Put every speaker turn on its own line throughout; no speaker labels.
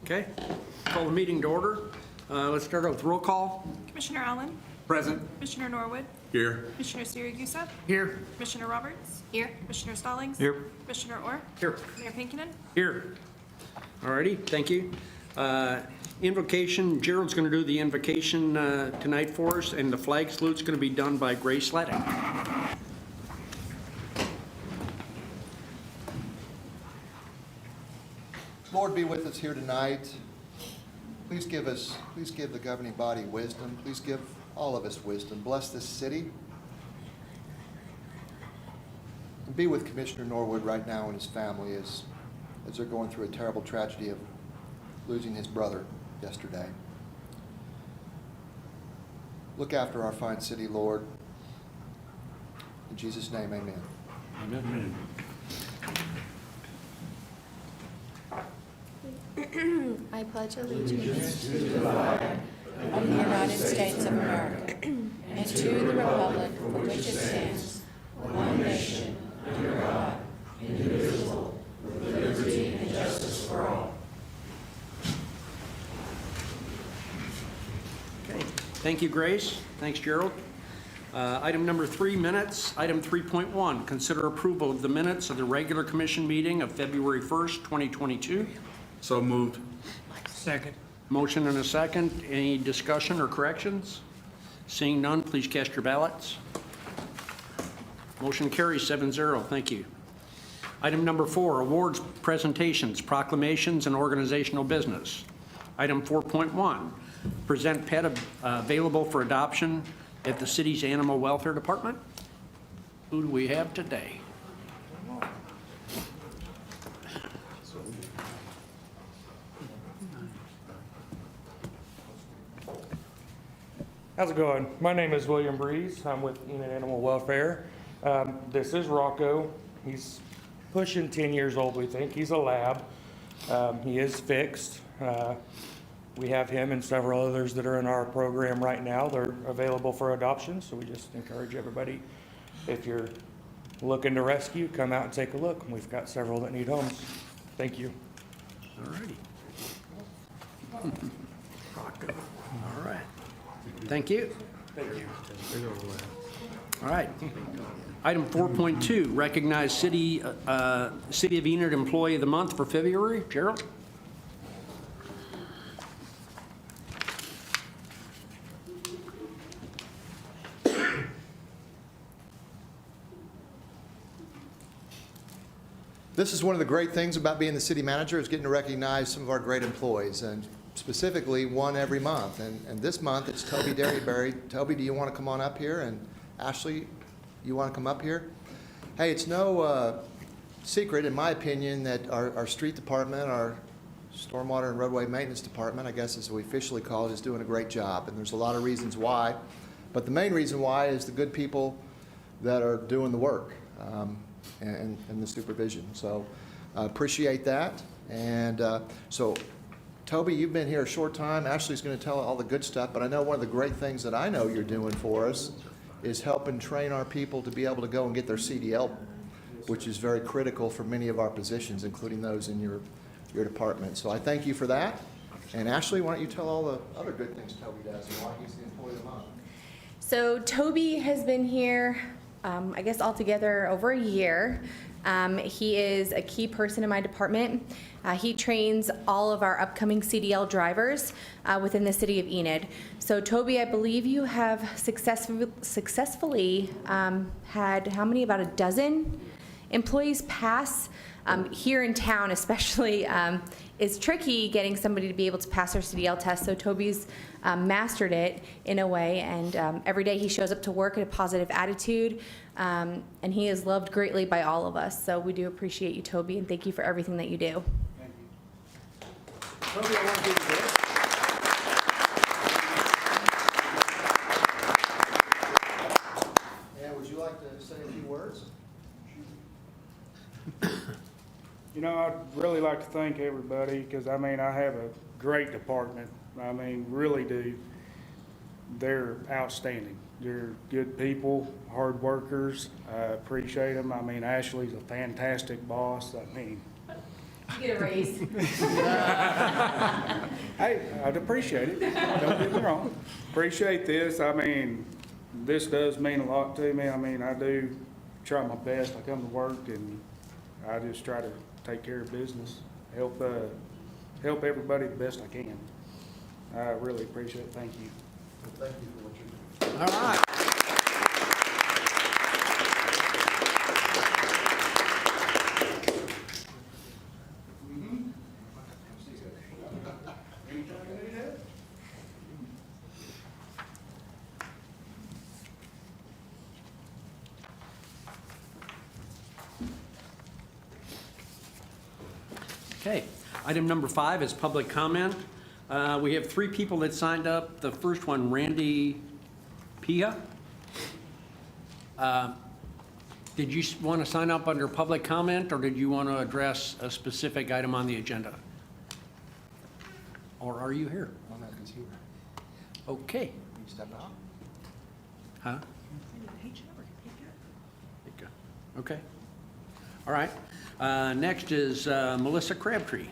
Okay, call the meeting to order. Let's start out with roll call.
Commissioner Allen.
Present.
Commissioner Norwood.
Here.
Commissioner Sirigusa.
Here.
Commissioner Roberts. Here. Commissioner Stallings.
Here.
Commissioner Orr.
Here.
Mayor Pinkinen.
Here. Alrighty, thank you. Invocation, Gerald's going to do the invocation tonight for us, and the flag salute's going to be done by Grace Sletting.
Lord, be with us here tonight. Please give the governing body wisdom. Please give all of us wisdom. Bless this city. And be with Commissioner Norwood right now and his family as they're going through a terrible tragedy of losing his brother yesterday. Look after our fine city, Lord. In Jesus' name, amen.
Amen.
I pledge allegiance to the flag of the United States of America and to the republic for which it stands, one nation, under God, indivisible, with liberty and justice for all.
Okay, thank you, Grace. Thanks, Gerald. Item number 3, minutes. Item 3.1, consider approval of the minutes of the regular commission meeting of February 1st, 2022.
So moved.
Second.
Motion and a second. Any discussion or corrections? Seeing none, please cast your ballots. Motion carries 7-0. Thank you. Item number 4, awards, presentations, proclamations, and organizational business. Item 4.1, present pet available for adoption at the city's Animal Welfare Department. Who do we have today?
How's it going? My name is William Breeze. I'm with Enid Animal Welfare. This is Rocco. He's pushing 10 years old, we think. He's a lab. He is fixed. We have him and several others that are in our program right now. They're available for adoption, so we just encourage everybody, if you're looking to rescue, come out and take a look. We've got several that need homes. Thank you.
All righty. Rocco. All right. Thank you.
Thank you.
All right. Item 4.2, recognize City of Enid Employee of the Month for February. Gerald?
This is one of the great things about being the city manager is getting to recognize some of our great employees, and specifically one every month. And this month it's Toby Derryberry. Toby, do you want to come on up here? And Ashley, you want to come up here? Hey, it's no secret, in my opinion, that our street department, our stormwater and roadway maintenance department, I guess as we officially call it, is doing a great job. And there's a lot of reasons why. But the main reason why is the good people that are doing the work. And the supervision. So appreciate that. And so Toby, you've been here a short time. Ashley's going to tell all the good stuff, but I know one of the great things that I know you're doing for us is helping train our people to be able to go and get their CDL, which is very critical for many of our positions, including those in your department. So I thank you for that. And Ashley, why don't you tell all the other good things Toby does and why he's the employee of the month?
So Toby has been here, I guess altogether over a year. He is a key person in my department. He trains all of our upcoming CDL drivers within the city of Enid. So Toby, I believe you have successfully had how many? About a dozen employees pass. Here in town especially, it's tricky getting somebody to be able to pass their CDL test, so Toby's mastered it in a way, and every day he shows up to work in a positive attitude, and he is loved greatly by all of us. So we do appreciate you, Toby, and thank you for everything that you do.
Thank you. Toby, I want to give you this.
And would you like to say a few words?
You know, I'd really like to thank everybody because, I mean, I have a great department. I mean, really do. They're outstanding. They're good people, hard workers. I appreciate them. I mean, Ashley's a fantastic boss. I mean,
You get a raise.
Hey, I'd appreciate it. Don't get me wrong. Appreciate this. I mean, this does mean a lot to me. I mean, I do try my best. I come to work and I just try to take care of business, help everybody the best I can. I really appreciate it. Thank you.
Thank you for what you're doing.
All right. Okay, item number 5 is public comment. We have 3 people that signed up. The first one, Randy Pia. Did you want to sign up under public comment, or did you want to address a specific item on the agenda? Or are you here?
I'm not consumer.
Okay.
You step out.
Huh? Okay. All right. Next is Melissa Crabtree.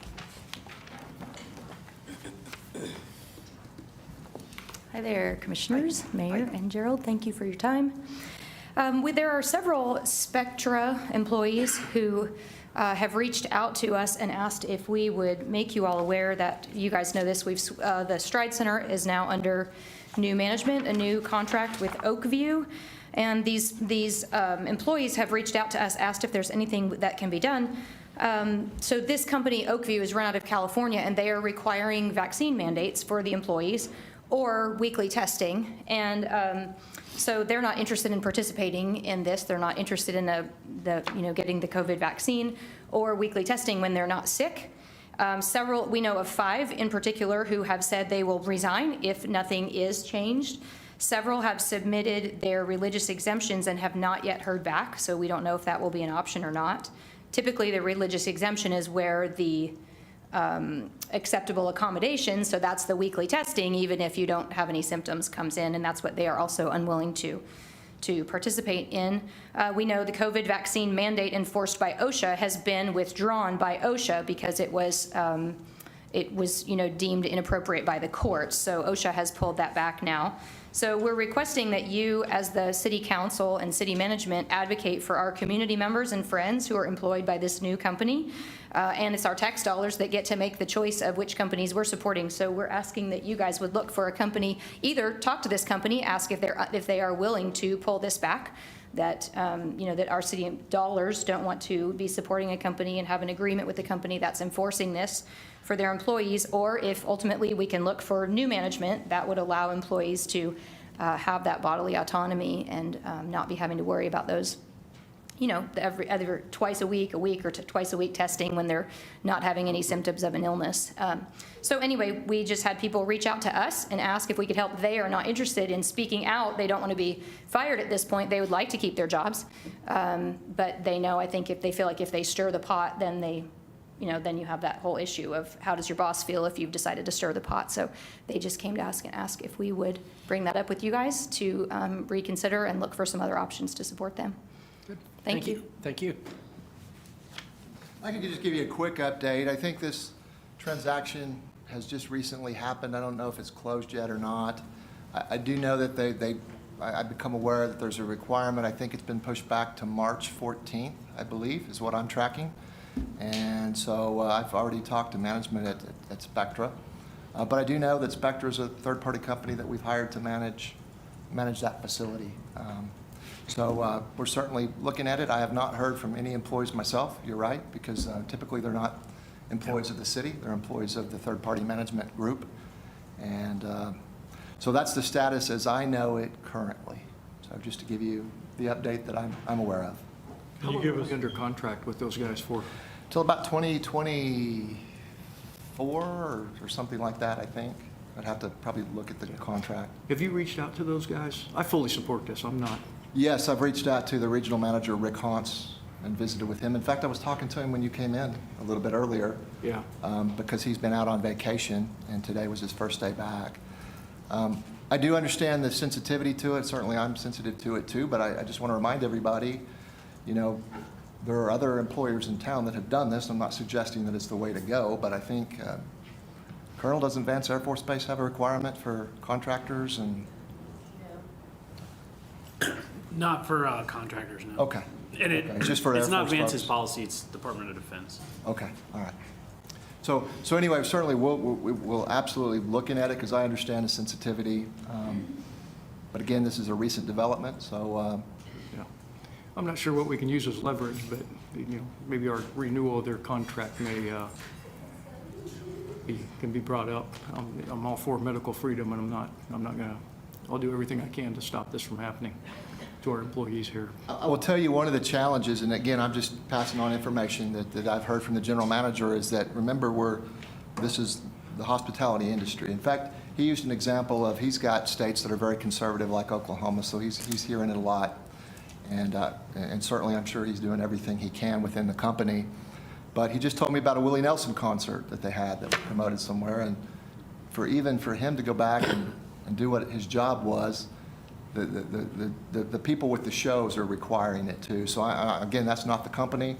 Hi there, Commissioners, Mayor, and Gerald. Thank you for your time. There are several Spectra employees who have reached out to us and asked if we would make you all aware that, you guys know this, the Stride Center is now under new management, a new contract with Oakview. And these employees have reached out to us, asked if there's anything that can be done. So this company, Oakview, is run out of California, and they are requiring vaccine mandates for the employees or weekly testing. And so they're not interested in participating in this. They're not interested in getting the COVID vaccine or weekly testing when they're not sick. We know of 5 in particular who have said they will resign if nothing is changed. Several have submitted their religious exemptions and have not yet heard back, so we don't know if that will be an option or not. Typically, the religious exemption is where the acceptable accommodation, so that's the weekly testing, even if you don't have any symptoms, comes in, and that's what they are also unwilling to participate in. We know the COVID vaccine mandate enforced by OSHA has been withdrawn by OSHA because it was deemed inappropriate by the courts. So OSHA has pulled that back now. So we're requesting that you, as the city council and city management, advocate for our community members and friends who are employed by this new company. And it's our tax dollars that get to make the choice of which companies we're supporting. So we're asking that you guys would look for a company, either talk to this company, ask if they are willing to pull this back, that that our city dollars don't want to be supporting a company and have an agreement with the company that's enforcing this for their employees, or if ultimately we can look for new management that would allow employees to have that bodily autonomy and not be having to worry about those, either twice a week or twice a week testing when they're not having any symptoms of an illness. So anyway, we just had people reach out to us and ask if we could help. They are not interested in speaking out. They don't want to be fired at this point. They would like to keep their jobs. But they know, I think, if they feel like if they stir the pot, then then you have that whole issue of how does your boss feel if you've decided to stir the pot. So they just came to us and ask if we would bring that up with you guys to reconsider and look for some other options to support them.
Good.
Thank you.
Thank you.
I can just give you a quick update. I think this transaction has just recently happened. I don't know if it's closed yet or not. I do know that I've become aware that there's a requirement. I think it's been pushed back to March 14th, I believe, is what I'm tracking. And so I've already talked to management at Spectra. But I do know that Spectra is a third-party company that we've hired to manage that facility. So we're certainly looking at it. I have not heard from any employees myself, you're right, because typically they're not employees of the city. They're employees of the third-party management group. And so that's the status as I know it currently. So just to give you the update that I'm aware of.
Can you give us under contract with those guys for?
Till about 2024 or something like that, I think. I'd have to probably look at the contract.
Have you reached out to those guys? I fully support this. I'm not.
Yes, I've reached out to the regional manager, Rick Hauntz, and visited with him. In fact, I was talking to him when you came in a little bit earlier.
Yeah.
Because he's been out on vacation, and today was his first day back. I do understand the sensitivity to it. Certainly, I'm sensitive to it too, but I just want to remind everybody, there are other employers in town that have done this. I'm not suggesting that it's the way to go, but I think, Colonel, doesn't Vance Air Force Base have a requirement for contractors and?
Not for contractors, no.
Okay,
And
okay, it's just for Air
it's not
Force
Vance's
folks.
policy, it's Department of Defense.
okay, all right. So anyway, certainly we'll absolutely looking at it because I understand the sensitivity. But again, this is a recent development, so,
Yeah. I'm not sure what we can use as leverage, but, maybe our renewal of their contract may can be brought up. I'm all for medical freedom, and I'm not gonna, I'll do everything I can to stop this from happening to our employees here.
I will tell you one of the challenges, and again, I'm just passing on information that I've heard from the general manager, is that, remember, this is the hospitality industry. In fact, he used an example of, he's got states that are very conservative, like Oklahoma, so he's hearing it a lot. And certainly, I'm sure he's doing everything he can within the company. But he just told me about a Willie Nelson concert that they had that was promoted somewhere, and even for him to go back and do what his job was, the people with the shows are requiring it too. So again, that's not the company,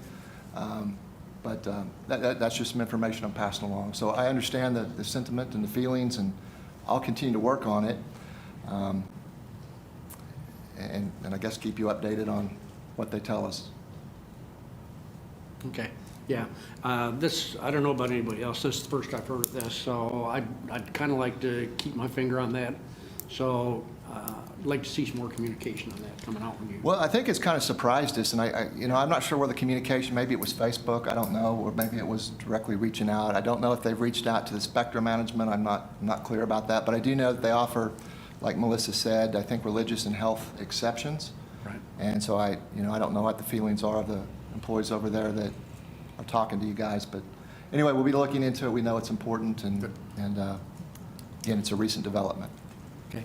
but that's just some information I'm passing along. So I understand the sentiment and the feelings, and I'll continue to work on it, and I guess keep you updated on what they tell us.
Okay, yeah. This, I don't know about anybody else, this is the first I've heard of this, so I'd kind of like to keep my finger on that. So I'd like to see some more communication on that coming out from you.
Well, I think it's kind of surprised us, and I'm not sure where the communication, maybe it was Facebook, I don't know, or maybe it was directly reaching out. I don't know if they've reached out to the Spectra management, I'm not clear about that, but I do know that they offer, like Melissa said, I think religious and health exceptions.
Right.
And so I don't know what the feelings are of the employees over there that are talking to you guys, but anyway, we'll be looking into it. We know it's important, and again, it's a recent development.
Okay.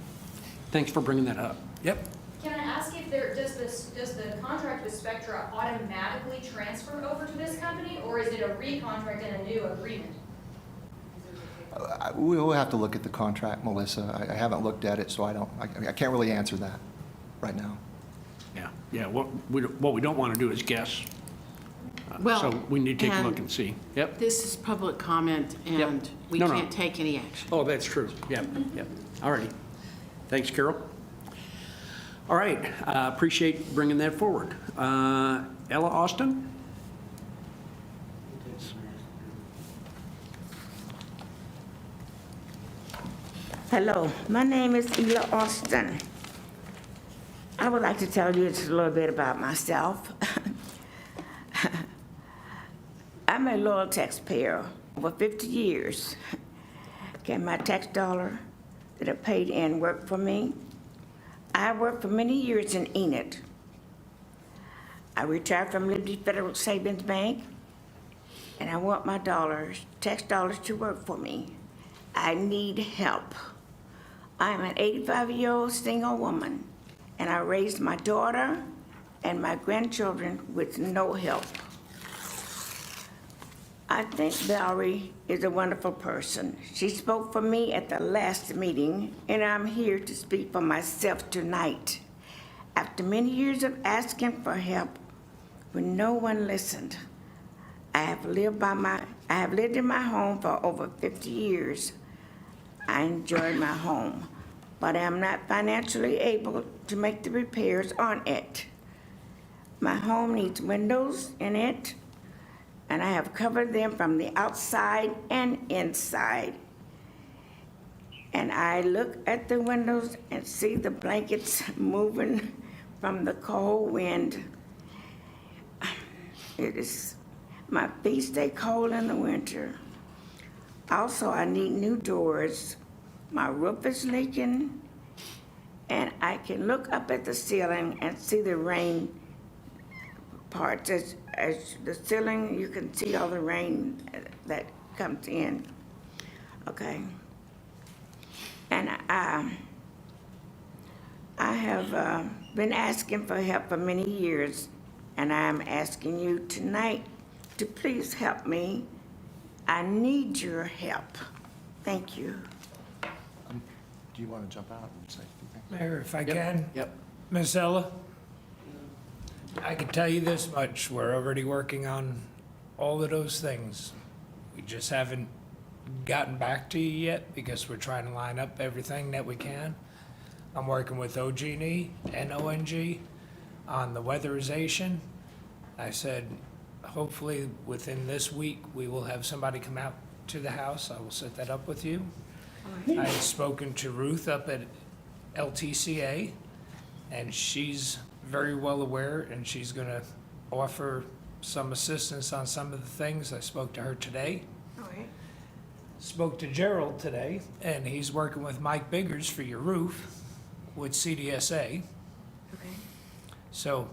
Thanks for bringing that up. Yep.
Can I ask if does the contract with Spectra automatically transfer over to this company, or is it a recontract and a new agreement?
We'll have to look at the contract, Melissa. I haven't looked at it, so I can't really answer that right now.
Yeah. What we don't want to do is guess.
Well,
So we need to take a
and
look and see. Yep.
This is public comment, and we
No.
can't take any action.
Oh, that's true. Yep. All righty. Thanks, Carol. All right, appreciate bringing that forward. Ella Austin?
Hello, my name is Ela Austin. I would like to tell you just a little bit about myself. I'm a loyal taxpayer over 50 years. Can my tax dollar that I paid in work for me? I worked for many years in Enid. I retired from Liberty Federal Savings Bank, and I want my tax dollars to work for me. I need help. I'm an 85-year-old single woman, and I raised my daughter and my grandchildren with no help. I think Valerie is a wonderful person. She spoke for me at the last meeting, and I'm here to speak for myself tonight. After many years of asking for help, when no one listened, I have lived in my home for over 50 years. I enjoy my home, but I am not financially able to make the repairs on it. My home needs windows in it, and I have covered them from the outside and inside. And I look at the windows and see the blankets moving from the cold wind. My feet stay cold in the winter. Also, I need new doors. My roof is leaking, and I can look up at the ceiling and see the rain parts. As the ceiling, you can see all the rain that comes in. Okay. And I have been asking for help for many years, and I'm asking you tonight to please help me. I need your help. Thank you.
Do you want to jump out and say anything?
Mayor, if I can?
Yep.
Ms. Ella? I can tell you this much, we're already working on all of those things. We just haven't gotten back to you yet because we're trying to line up everything that we can. I'm working with OG&E and ONG on the weatherization. I said, hopefully within this week, we will have somebody come out to the house. I will set that up with you. I had spoken to Ruth up at LTCA, and she's very well aware, and she's gonna offer some assistance on some of the things. I spoke to her today.
All right.
Spoke to Gerald today, and he's working with Mike Biggers for your roof with CDSA.
Okay.
So,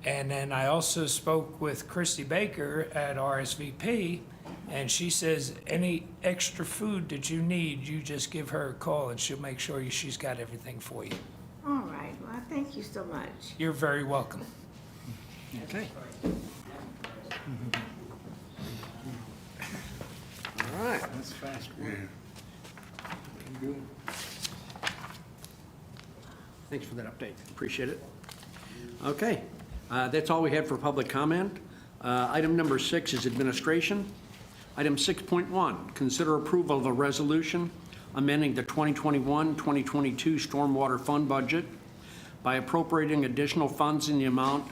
and then I also spoke with Christy Baker at RSVP, and she says, any extra food that you need, you just give her a call and she'll make sure she's got everything for you.
All right, well, thank you so much.
You're very welcome.
Okay. All right.
That's fast.
Thanks for that update. Appreciate it. Okay, that's all we had for public comment. Item number 6 is administration. Item 6.1, consider approval of a resolution amending the 2021-2022 Stormwater Fund budget by appropriating additional funds in the amount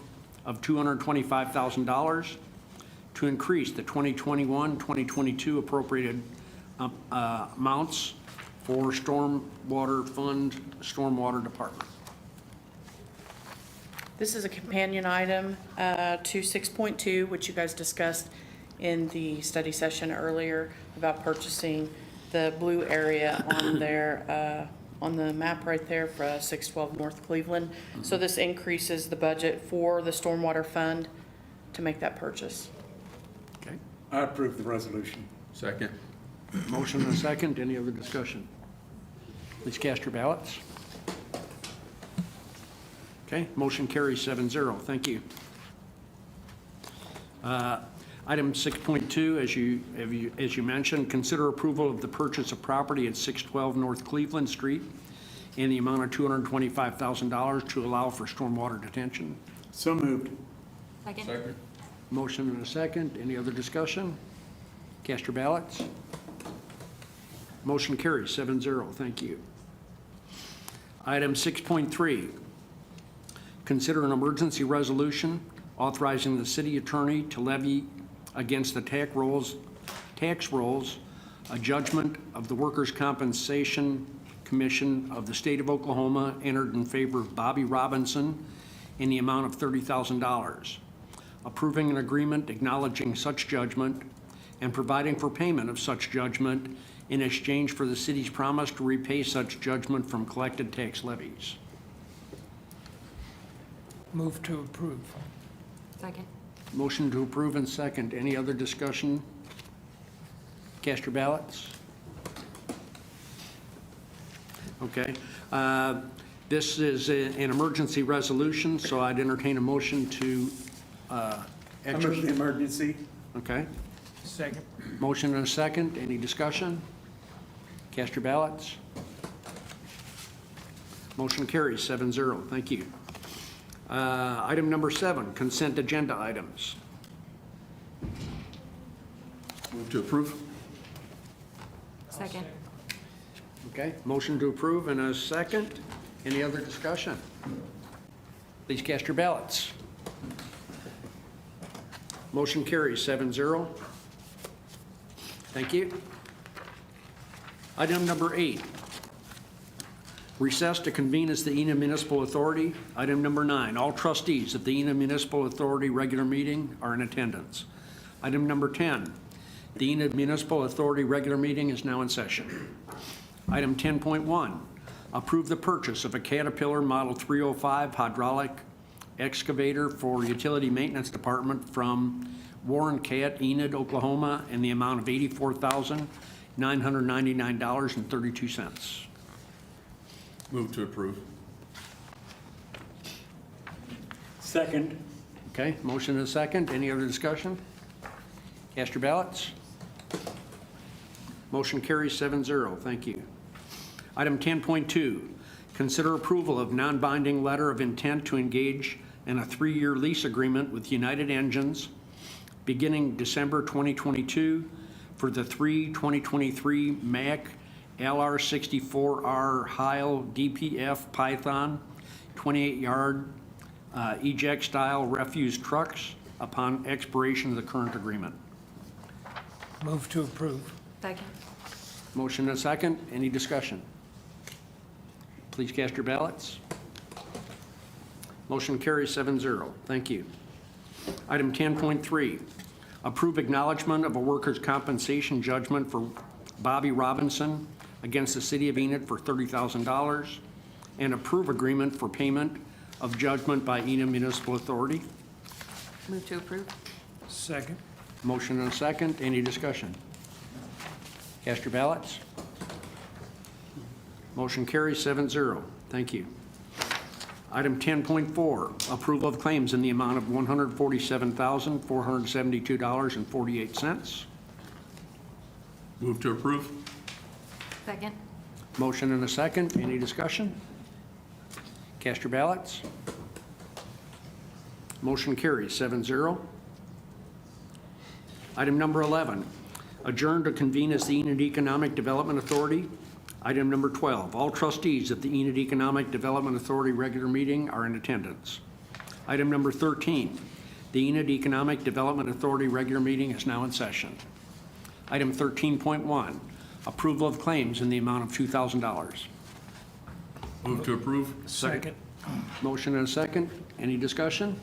of $225,000 to increase the 2021-2022 appropriated amounts for Stormwater Fund, Stormwater Department.
This is a companion item to 6.2, which you guys discussed in the study session earlier about purchasing the blue area on there, on the map right there for 612 North Cleveland. So this increases the budget for the Stormwater Fund to make that purchase.
Okay.
I approve the resolution.
Second.
Motion and a second. Any other discussion? Please cast your ballots. Okay, motion carries 7-0. Thank you. Item 6.2, as you mentioned, consider approval of the purchase of property at 612 North Cleveland Street in the amount of $225,000 to allow for stormwater detention.
So moved.
Second.
Motion and a second. Any other discussion? Cast your ballots. Motion carries 7-0. Thank you. Item 6.3, consider an emergency resolution authorizing the city attorney to levy against the tax rolls a judgment of the Workers' Compensation Commission of the State of Oklahoma entered in favor of Bobby Robinson in the amount of $30,000, approving an agreement acknowledging such judgment and providing for payment of such judgment in exchange for the city's promise to repay such judgment from collected tax levies.
Move to approve.
Second.
Motion to approve and second. Any other discussion? Cast your ballots. Okay. This is an emergency resolution, so I'd entertain a motion to
I move the emergency.
Okay.
Second.
Motion and a second. Any discussion? Cast your ballots. Motion carries 7-0. Thank you. Item number 7, consent agenda items.
Move to approve.
Second.
Okay, motion to approve and a second. Any other discussion? Please cast your ballots. Motion carries 7-0. Thank you. Item number 8, recess to convene as the Enid Municipal Authority. Item number 9, all trustees of the Enid Municipal Authority regular meeting are in attendance. Item number 10, the Enid Municipal Authority regular meeting is now in session. Item 10.1, approve the purchase of a Caterpillar Model 305 hydraulic excavator for Utility Maintenance Department from Warren Cat, Enid, Oklahoma, in the amount of $84,999.32.
Move to approve.
Second.
Okay, motion and a second. Any other discussion? Cast your ballots. Motion carries 7-0. Thank you. Item 10.2, consider approval of non-binding letter of intent to engage and a 3-year lease agreement with United Engines beginning December 2022 for the 2023 Mack LR64R Heil DPF Python 28-yard eject-style refuse trucks upon expiration of the current agreement.
Move to approve.
Second.
Motion and a second. Any discussion? Please cast your ballots. Motion carries 7-0. Thank you. Item 10.3, approve acknowledgement of a workers' compensation judgment for Bobby Robinson against the City of Enid for $30,000 and approve agreement for payment of judgment by Enid Municipal Authority.
Move to approve.
Second.
Motion and a second. Any discussion? Cast your ballots. Motion carries 7-0. Thank you. Item 10.4, approval of claims in the amount of $147,472.48.
Move to approve.
Second.
Motion and a second. Any discussion? Cast your ballots. Motion carries 7-0. Item number 11, adjourn to convene as the Enid Economic Development Authority. Item number 12, all trustees at the Enid Economic Development Authority regular meeting are in attendance. Item number 13, the Enid Economic Development Authority regular meeting is now in session. Item 13.1, approval of claims in the amount of $2,000.
Move to approve.
Second.
Motion and a second. Any discussion?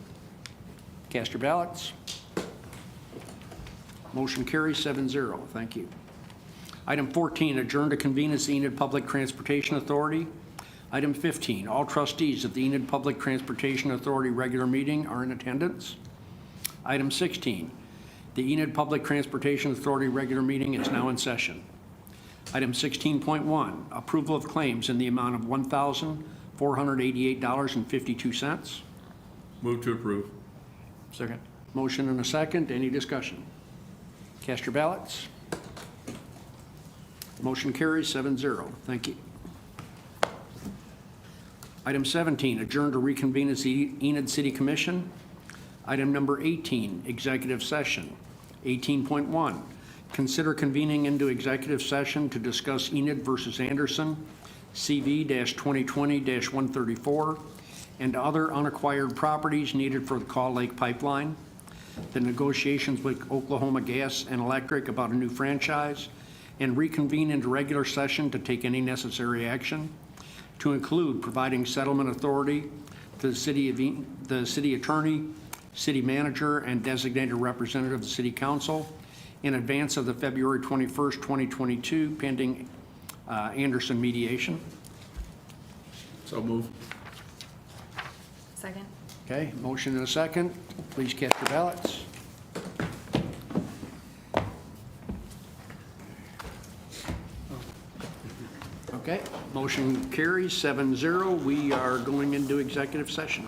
Cast your ballots. Motion carries 7-0. Thank you. Item 14, adjourn to convene as the Enid Public Transportation Authority. Item 15, all trustees of the Enid Public Transportation Authority regular meeting are in attendance. Item 16, the Enid Public Transportation Authority regular meeting is now in session. Item 16.1, approval of claims in the amount of $1,488.52.
Move to approve.
Second.
Motion and a second. Any discussion? Cast your ballots. Motion carries 7-0. Thank you. Item 17, adjourn to reconvene as the Enid City Commission. Item number 18, executive session. 18.1, consider convening into executive session to discuss Enid versus Anderson, CV-2020-134, and other unacquired properties needed for the Call Lake Pipeline, the negotiations with Oklahoma Gas and Electric about a new franchise, and reconvene into regular session to take any necessary action, to include providing settlement authority to the city attorney, city manager, and designated representative of the city council in advance of the February 21st, 2022 pending Anderson mediation.
So move.
Second.
Okay, motion and a second. Please cast your ballots. Okay, motion carries 7-0. We are going into executive session.